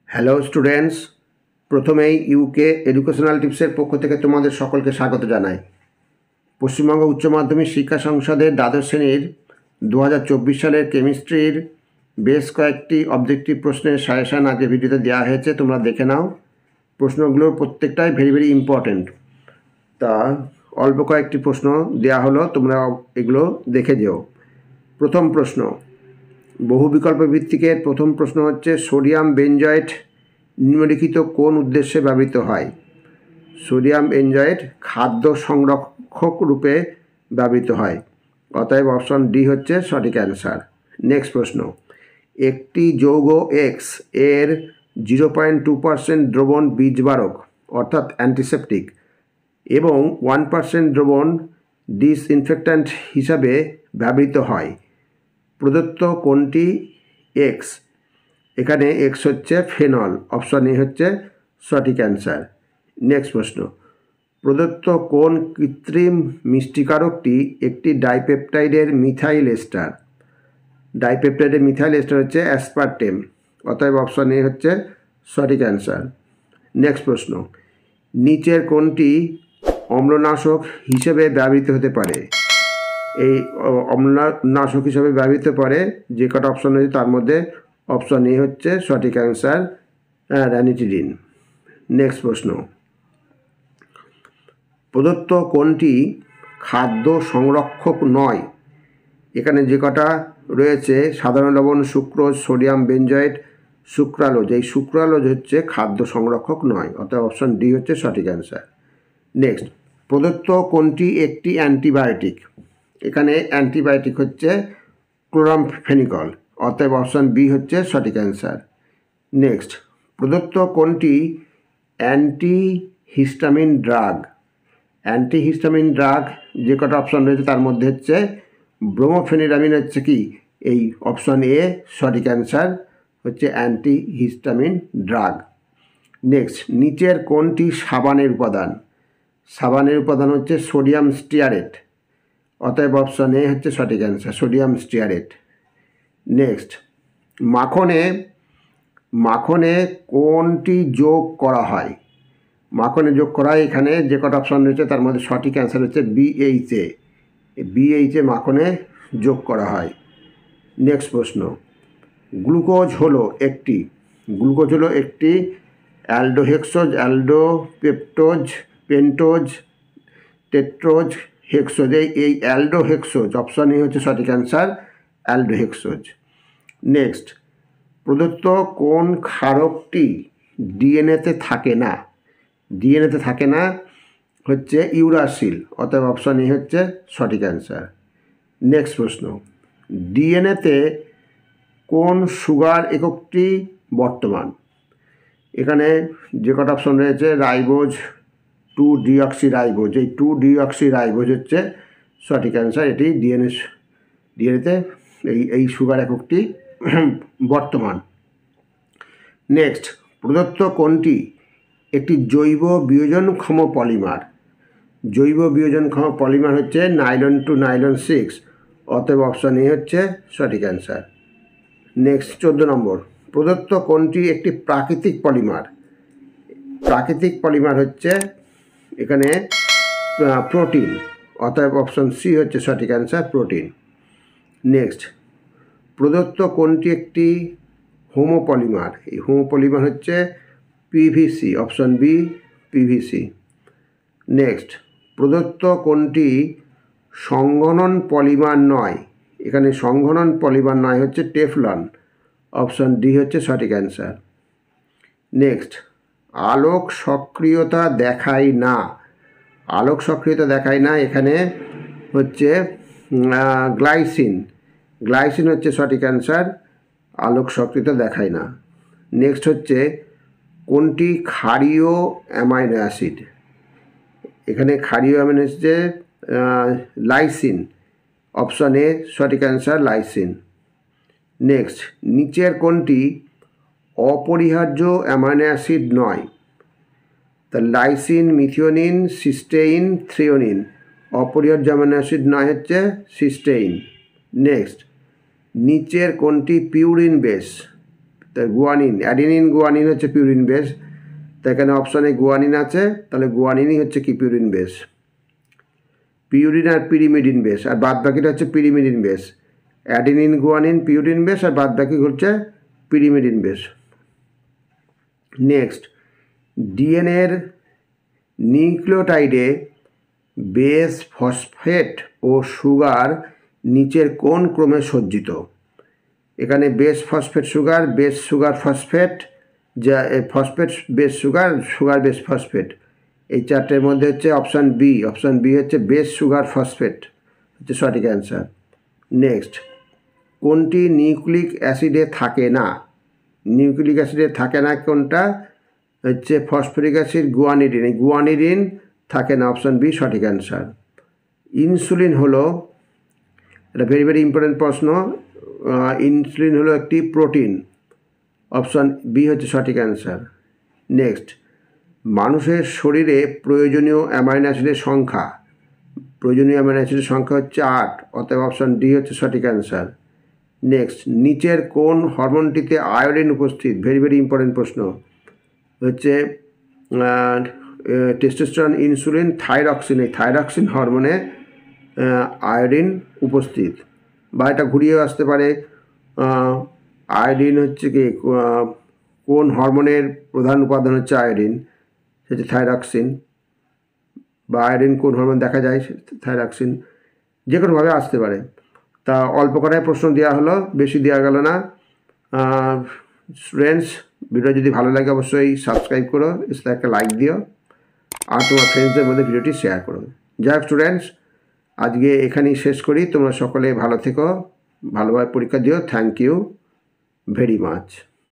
Hello students, প্রথমেই UK educational টিপসের পক্ষ থেকে তোমাদের সকলকে স্বাগত জানাই। পশ্চিমবঙ্গ উচ্চ মাধ্যমিক শিক্ষা সংসদের দ্বাদশ শ্রেণীর 2024 সালের কেমিস্ট্রির বেশ কয়েকটি অবজেক্টিভ প্রশ্নের সাজেশান আজকে ভিডিওতে দেওয়া হয়েছে, তোমরা দেখে নাও। প্রশ্নগুলোর প্রত্যেকটাই ভেরি ইম্পর্ট্যান্ট। তা অল্প কয়েকটি প্রশ্ন দেওয়া হলো, তোমরা এগুলো দেখে যেও। প্রথম প্রশ্ন, বহু বিকল্প ভিত্তিকের প্রথম প্রশ্ন হচ্ছে, সোডিয়াম বেনজয়েট নিম্নলিখিত কোন উদ্দেশ্যে ব্যবহৃত হয়? সোডিয়াম বেনজয়েট খাদ্য সংরক্ষক রূপে ব্যবহৃত হয়, অতএব অপশন ডি হচ্ছে সঠিক অ্যান্সার। নেক্সট প্রশ্ন, একটি যৌগ এক্স এর 0.2% দ্রবণ বীজবারক অর্থাৎ অ্যান্টিসেপটিক এবং 1% দ্রবণ ডিসইনফেক্ট্যান্ট হিসাবে ব্যবহৃত হয়, প্রদত্ত কোনটি এক্স? এখানে এক্স হচ্ছে ফেনল, অপশন এ হচ্ছে সঠিক অ্যান্সার। নেক্সট প্রশ্ন, প্রদত্ত কোন কৃত্রিম মিষ্টিকারকটি একটি ডাইপেপটাইডের মিথাইল এস্টার? ডাইপেপটাইডের মিথাইল এস্টার হচ্ছে অ্যাসপারটেম, অতএব অপশন এ হচ্ছে সঠিক অ্যান্সার। নেক্সট প্রশ্ন, নিচের কোনটি অম্লনাশক হিসেবে ব্যবহৃত হতে পারে? এই অম্লনাশক হিসেবে ব্যবহৃত পারে যে কটা অপশন রয়েছে তার মধ্যে অপশন এ হচ্ছে সঠিক অ্যান্সার, র্যানিটিডিন। নেক্সট প্রশ্ন, প্রদত্ত কোনটি খাদ্য সংরক্ষক নয়? এখানে যে কটা রয়েছে সাধারণ লবণ, সুক্রোজ, সোডিয়াম বেনজয়েট, সুক্রালোজ, এই সুক্রালোজ হচ্ছে খাদ্য সংরক্ষক নয়, অর্থাৎ অপশন ডি হচ্ছে সঠিক অ্যান্সার। নেক্সট, প্রদত্ত কোনটি একটি অ্যান্টিবায়োটিক? এখানে অ্যান্টিবায়োটিক হচ্ছে ক্লোরামফেনিকল, অতএব অপশন বি হচ্ছে সঠিক অ্যান্সার। নেক্সট, প্রদত্ত কোনটি অ্যান্টিহিস্টামিন ড্রাগ? অ্যান্টিহিস্টামিন ড্রাগ যে কটা অপশন রয়েছে তার মধ্যে হচ্ছে ব্রোমোফেনিরামিন হচ্ছে কি এই অপশন এ সঠিক অ্যান্সার, হচ্ছে অ্যান্টিহিস্টামিন ড্রাগ। নেক্সট, নিচের কোনটি সাবানের উপাদান? সাবানের উপাদান হচ্ছে সোডিয়াম স্টিয়ারেট, অতএব অপশন এ হচ্ছে সঠিক অ্যান্সার, সোডিয়াম স্টিয়ারেট। নেক্সট, মাখনে কোনটি যোগ করা হয়? মাখনে যোগ করা হয়, এখানে যে কটা অপশন রয়েছে তার মধ্যে সঠিক অ্যান্সার হচ্ছে বিএইচএ, বিএইচএ মাখনে যোগ করা হয়। নেক্সট প্রশ্ন, গ্লুকোজ হলো একটি অ্যালডোহেক্সোজ, অ্যালডোপেপটোজ, পেন্টোজ, টেট্রোজ, হেক্সোজ, এই অ্যালডোহেক্সোজ, অপশন এ হচ্ছে সঠিক অ্যান্সার, অ্যালডোহেক্সোজ। নেক্সট, প্রদত্ত কোন ক্ষারকটি ডিএনএতে থাকে না? ডিএনএতে থাকে না হচ্ছে ইউরাসিল, অতএব অপশন এ হচ্ছে সঠিক অ্যান্সার। নেক্সট প্রশ্ন, ডিএনএতে কোন সুগার এককটি বর্তমান? এখানে যে কটা অপশন রয়েছে রাইবোজ, 2-ডিঅক্সিরাইবোজ, এই 2-ডিঅক্সিরাইবোজ হচ্ছে সঠিক অ্যান্সার, এটি ডিএনএতে এই সুগার এককটি বর্তমান। নেক্সট, প্রদত্ত কোনটি একটি জৈব বিয়োজনক্ষম পলিমার? জৈব বিয়োজনক্ষম পলিমার হচ্ছে নাইলন 2 নাইলন 6, অতএব অপশন এ হচ্ছে সঠিক অ্যান্সার। নেক্সট 14 নম্বর, প্রদত্ত কোনটি একটি প্রাকৃতিক পলিমার? প্রাকৃতিক পলিমার হচ্ছে এখানে প্রোটিন, অতএব অপশন সি হচ্ছে সঠিক অ্যান্সার, প্রোটিন। নেক্সট, প্রদত্ত কোনটি একটি হোমোপলিমার? এই হোমোপলিমার হচ্ছে PVC, option B PVC. Next, প্রদত্ত কোনটি সংঘনন পলিমার নয়? এখানে সংঘনন পলিমার নয় হচ্ছে টেফলন, অপশন ডি হচ্ছে সঠিক অ্যান্সার। নেক্সট, আলোক সক্রিয়তা দেখায় না। আলোক সক্রিয়তা দেখায় না, এখানে হচ্ছে গ্লাইসিন হচ্ছে সঠিক অ্যান্সার, আলোক সক্রিয়তা দেখায় না। নেক্সট হচ্ছে কোনটি ক্ষারীয় অ্যামাইনো অ্যাসিড? এখানে ক্ষারীয় অ্যামাইনো অ্যাসিডে লাইসিন, অপশন এ সঠিক অ্যান্সার, লাইসিন। নেক্সট, নিচের কোনটি অপরিহার্য অ্যামাইনো অ্যাসিড নয়? তা লাইসিন, মিথিওনিন, সিস্টেইন, থ্রিওনিন, অপরিহার্য অ্যামাইনো অ্যাসিড নয় হচ্ছে সিস্টেইন। নেক্সট, নিচের কোনটি পিউরিন বেস? তা তো গুয়ানিন, অ্যাডিনিন গুয়ানিন হচ্ছে পিউরিন বেস। তো এখানে অপশানে গুয়ানিন আছে, তাহলে গুয়ানিনই হচ্ছে কি পিউরিন বেস। পিউরিন আর পিরিমিডিন বেস, আর বাদ বাকিটা হচ্ছে pyrimidine base. Adenine guanine purine base, আর বাদ বাকি হচ্ছে পিরিমিডিন বেস। নেক্সট, ডিএনএর নিউক্লিওটাইডে বেস, ফসফেট ও সুগার নিচের কোন ক্রমে সজ্জিত? এখানে base, phosphate, sugar, base, sugar, phosphate, যা phosphate base sugar, sugar base phosphate, এই চারটের মধ্যে হচ্ছে অপশান বি। অপশান বি হচ্ছে বেস, সুগার, ফসফেট হচ্ছে সঠিক অ্যান্সার। নেক্সট, কোনটি নিউক্লিক অ্যাসিডে থাকে না? নিউক্লিক অ্যাসিডে থাকে না কোনটা? হচ্ছে ফসফরিক অ্যাসিড, গুয়ানিডিন। এই গুয়ানিডিন থাকে না, অপশান বি সঠিক অ্যান্সার। ইনসুলিন হলো, এটা ভেরি ভেরি ইম্পর্টেন্ট প্রশ্ন, ইনসুলিন হলো একটি প্রোটিন, অপশান বি হচ্ছে সঠিক অ্যান্সার। নেক্সট, মানুষের শরীরে প্রয়োজনীয় অ্যামাইনো অ্যাসিডের সংখ্যা, প্রয়োজনীয় অ্যামাইনো অ্যাসিডের সংখ্যা হচ্ছে 8, অতএব অপশান ডি হচ্ছে সঠিক অ্যান্সার। নেক্সট, নিচের কোন হরমোনটিতে আয়োডিন উপস্থিত? ভেরি ভেরি ইম্পর্টেন্ট প্রশ্ন, হচ্ছে টেস্টোস্টেরন, ইনসুলিন, থাইরক্সিন। এই থাইরক্সিন হরমোনে আয়োডিন উপস্থিত। বা এটা ঘুরিয়েও আসতে পারে, আয়োডিন হচ্ছে কি কোন হরমোনের প্রধান উপাদান হচ্ছে আয়োডিন, সেটা থাইরক্সিন। বা আয়োডিন কোন হরমোন দেখা যায়, থাইরক্সিন। যে কোনোভাবে আসতে পারে। তা অল্প কটাই প্রশ্ন দেওয়া হলো, বেশি দেওয়া গেল না। স্টুডেন্টস, ভিডিও যদি ভালো লাগে অবশ্যই সাবস্ক্রাইব করো, ইসলে একটা লাইক দিও, আর তোমার ফ্রেন্ডসদের মধ্যে ভিডিওটি শেয়ার করো। যাই হোক স্টুডেন্টস, আজকে এখানেই শেষ করি। তোমরা সকলে ভালো থেকো, ভালোভাবে পরীক্ষা দিও। Thank you very much.